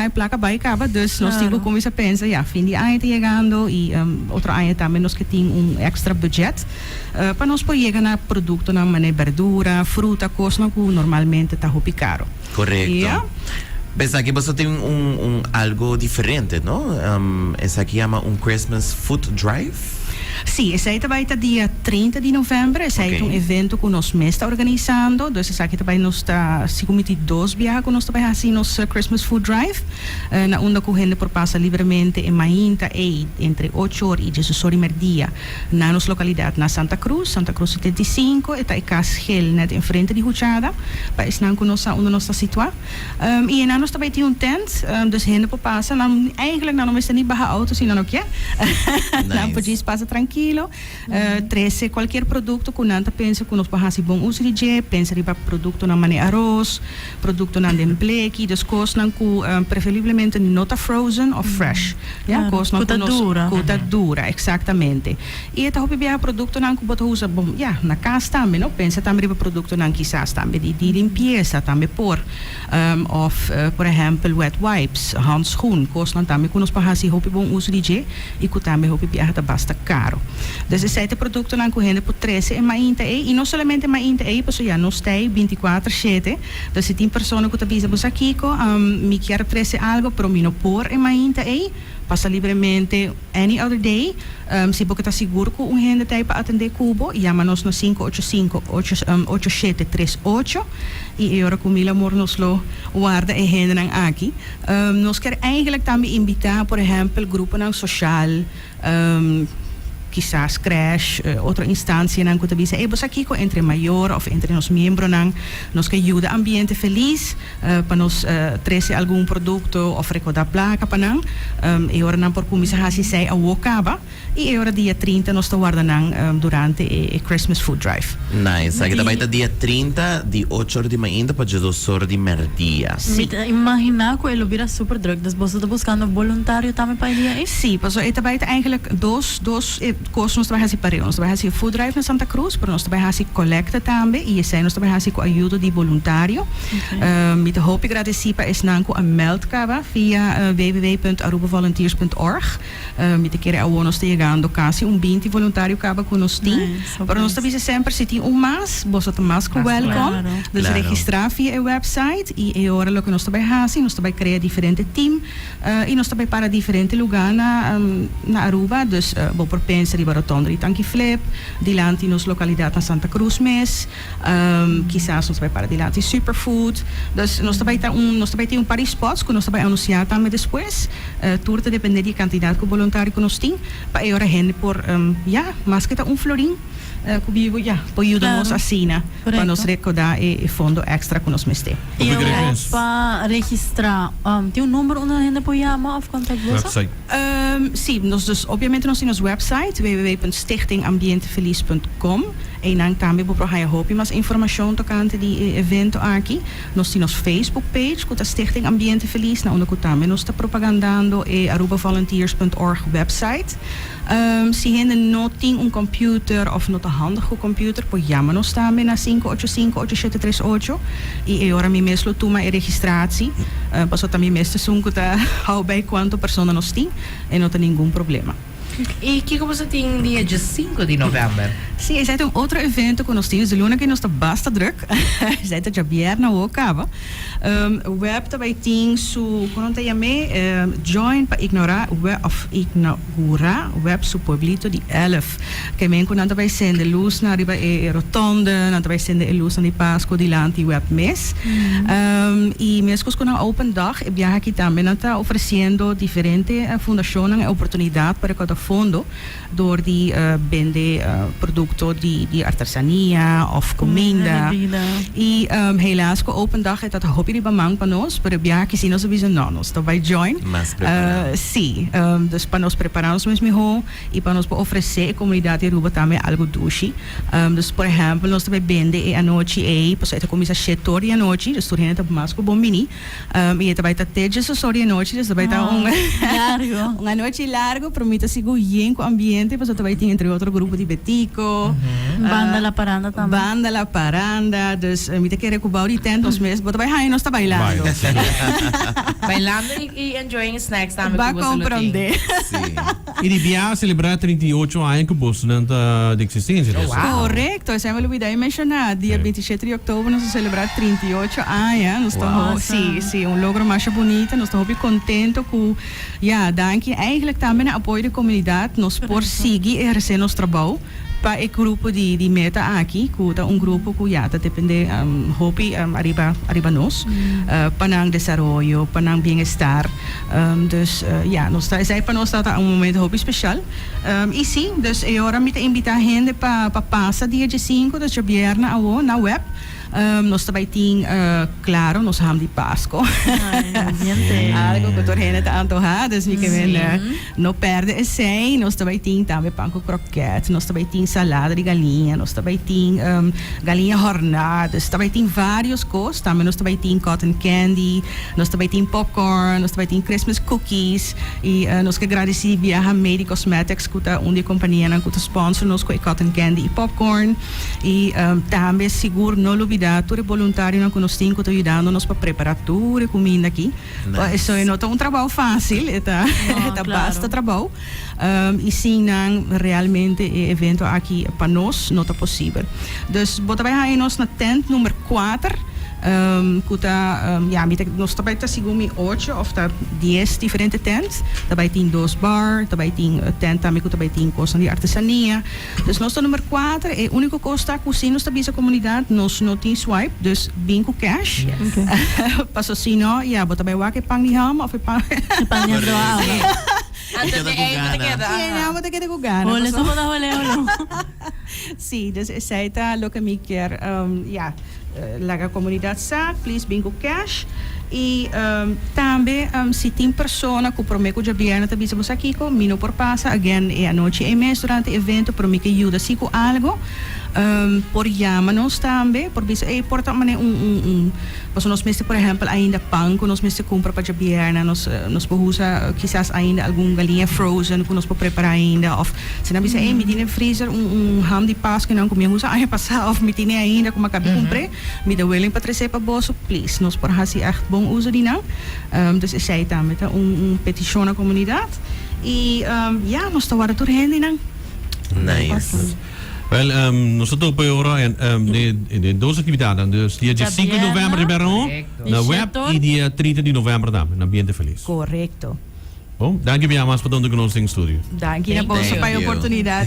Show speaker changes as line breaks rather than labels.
hay placa by acaba, dus nos tigo comienza a pensar, ya, fin de año llegando y otro año también nos que tiene un extra budget para nos poder llegar a productos na mané verdura, fruta, cosas que normalmente está muy caro.
Correcto.
Yeah.
Pues aquí vos tiene algo diferente, ¿no? Es aquí llama un Christmas Food Drive.
Sim, esse aí também está dia 30 de novembro. Esse aí é um evento que nós mesmos está organizando. Então, esse aqui também nós está se comete 2 viagens que nós também assim nos Christmas Food Drive. Na onda que a gente passa livremente em Mainta e entre 8 horas e 16 horas e meia na nossa localidade na Santa Cruz 75. Está em Casa Gel, net em frente de Huchada. Para isso não conhecer onde nós está situado. E nós também temos tent. Dus a gente passa. Eigenlijk não estamos nem barra auto, senão não quer. Não pode passar tranquilo. 13 qualquer produto que nanta pensa que nós passamos bom uso de pensa de produto na mané arroz, produto na dempleki, dus coisas não que preferivelmente nota frozen ou fresh. Ja, coisas não que dura, exatamente. E esta hobby bia produto não que bota usa bom, ja, na casa também, não pensa também de produto não quizás também de limpeza também por of por exemplo wet wipes, handschoen, coisas não também que nós passamos hobby bom uso de e que também hobby bia está basta caro. Dus esse produto não correndo por 13 em Mainta e não somente em Mainta mas já nós tem 24/7. Dus se tem pessoas que te dizem aqui me quero 13 algo pero me não por em Mainta passa livremente any other day. Se você está seguro que gente tem para atender Cubo, chama-nos no 585-8738 e agora com mil amor nos lo guarda e gente aqui. Nós queremos eigenlijk também invitar, por exemplo, grupo social, quizás crash, outra instância não que te diz, você aqui entre maior ou entre os membros nos que ajuda ambiente feliz para nos trazer algum produto ou recordar placa para não e agora não por começar a sei a acaba e agora dia 30 nós estamos guardando durante o Christmas Food Drive.
Nice. Aqui também está dia 30 de 8 horas de manhã para 2 horas de meio-dia.
Sim. Imagina que ele vira super druk, dus você está buscando voluntário também para ir?
Sim, porque ele também eigenlijk dos coisas nós trabalhamos para nós trabalhamos Food Drive na Santa Cruz, mas nós trabalhamos collecta também e esse nós trabalhamos com ajuda de voluntário. Met de hoop ik agradecer para esse nanco a meldkaba via www.arubavolunteers.org. Met de keer ao nós chegando quase 20 voluntário kaba com nós tem. Para nós também sempre se tem mais, você tá mais welcome. Dus registrar via a website e agora lo que nós trabalhamos, nós também cria diferente team e nós também para diferente lugar na Aruba, dus vou por pensar de Tondri Tanki Flip, dilanti nos localidade na Santa Cruz mes, quizás nos vai para dilanti Superfood. Dus nós também tem par de spots que nós também anunciar também depois. Tudo depende da quantidade de voluntário que nós tem. Para agora gente por mais que florim. Comigo, podemos assinar para nos recordar e fundo extra que nós mestre.
E para registrar, tem número onde a gente pode chamar ou contato você?
Sim, nós obviamente nós temos website www.stichtingambientefeliz.com e dan também vou procurar mais informação tocante de evento aqui. Nós temos Facebook page com a Stichting Ambiente Feliz, na onde também nós está propagandando e arubavolunteers.org website. Se gente não tem computer ou não tem handige computer, pode chamar-nos também na 585-8738 e agora mesmo toma a registratie. Passo também mesmo que está hou bij quanto pessoas nós tem e não tem nenhum problema.
E o que você tem dia de 5 de novembro?
Sim, esse é outro evento que nós temos. De luna que nós está basta druk. Esse é de viernes ou acaba. O web também tem quando te chamei, join para ignorar web su pueblito de 11. Que men quando também sende luz na riba e rotonda, na também sende luz na Páscoa dilante web mes. E mesmo com uma open dag, viaja aqui também está oferecendo diferentes fundações e oportunidade para cada fundo door die vende producto de artesania of comida. E helaas com open dag é dat hobby de bamang para nós, para viajar que se nós avisam nós, então vai join. Sim, dus para nós prepararmos mesmo e para nós oferecer a comunidade Aruba também algo doce. Dus por exemplo, nós também vende a noite e pois esta comida chetori a noite, dus turina tá mais com bom mini. E esta vai estar até 16 horas a noite, dus vai estar uma noite largo, promita seguro algo bien com ambiente, pues também tem entre outro grupo de Betico.
Banda La Paranda também.
Banda La Paranda, dus mita querer kubau di tent os mes, bota vai hain nos tá bailando.
Bailando e enjoying snacks também.
Vai compreender.
Sí.
E de viajar celebrar 38 anos que você não tá de existência.
Oh, wow.
Correcto, essa é uma olvidei mencionar. Dia 27 de outubro nós vamos celebrar 38 anos. Nós estamos, sim, um logro mais bonito. Nós estamos bem contentes com, dank eigenlijk também o apoio da comunidade. Nós por seguir e exercer nosso trabalho. Para o grupo de meta aqui, que é grupo que já depende hopi arriba nós, para o desenvolvimento, para o bem-estar. Dus nós está para nós está momento hopi especial. E sim, dus agora me invitar a gente para passar dia 5 de janeiro na web. Nós também tem, claro, nós temos de Páscoa. Algo que toda gente está antojada, assim que não perde esse. Nós também tem pão com croquete, nós também tem salada de galinha, nós também tem galinha hornada, nós também tem vários coisas, também nós também tem cotton candy, nós também tem popcorn, nós também tem Christmas cookies e nós que agradecemos a Made Cosmetics, que é uma companhia que sponsor nós com cotton candy e popcorn e também seguro não olvidar todo voluntário que nós temos que ajudando-nos para preparar toda a comida aqui.
Nice.
Isso não é um trabalho fácil, é bastante trabalho. E sim, realmente o evento aqui para nós não é possível. Dus, botamos nós na tent número 4. Nós também temos 8 ou 10 diferentes tents. Também tem 2 bar, também tem tent também que também tem coisas de artesania. Dus nós número 4 é o único custo que nós temos a comunidade, nós não tem swipe, dus bem com cash. Passo assim, botamos o que pang ni ham ou pang
Pangyan doa.
Vamos ter que gana.
Ole, sa mo na hole.
Sim, dus essa é o que me quer, laga comunidade sabe, please bingo cash. E também, se tem pessoa que promete que já vier na tabisa você aqui, mino por passa, again, a noite e mês durante o evento, promete que ajuda se com algo. Por llama-nos também, por dizer, porta mané mas nós mesmo, por exemplo, ainda pão que nós mesmo compra para jabiana, nós usa quizás ainda algum galinha frozen que nós podemos preparar ainda, ou se não diz, me tem no freezer ham de Páscoa que não comia usa, passar, ou me tem ainda como acabei de comprar, me dá willing para trazer para bolso, please, nós por assim echt bom uso de não, dus is zij também petição na comunidade e nós estamos agora doorheen não.
Nice.
Well, nosotros por ahora de dos actividades, dus dia 5 de novembro em Ribeirão, na web e dia 30 de novembro também, na Ambiente Feliz.
Correcto.
Bom, dank je bien, mas para onde que nós temos estúdio.
Dank je, para a oportunidade.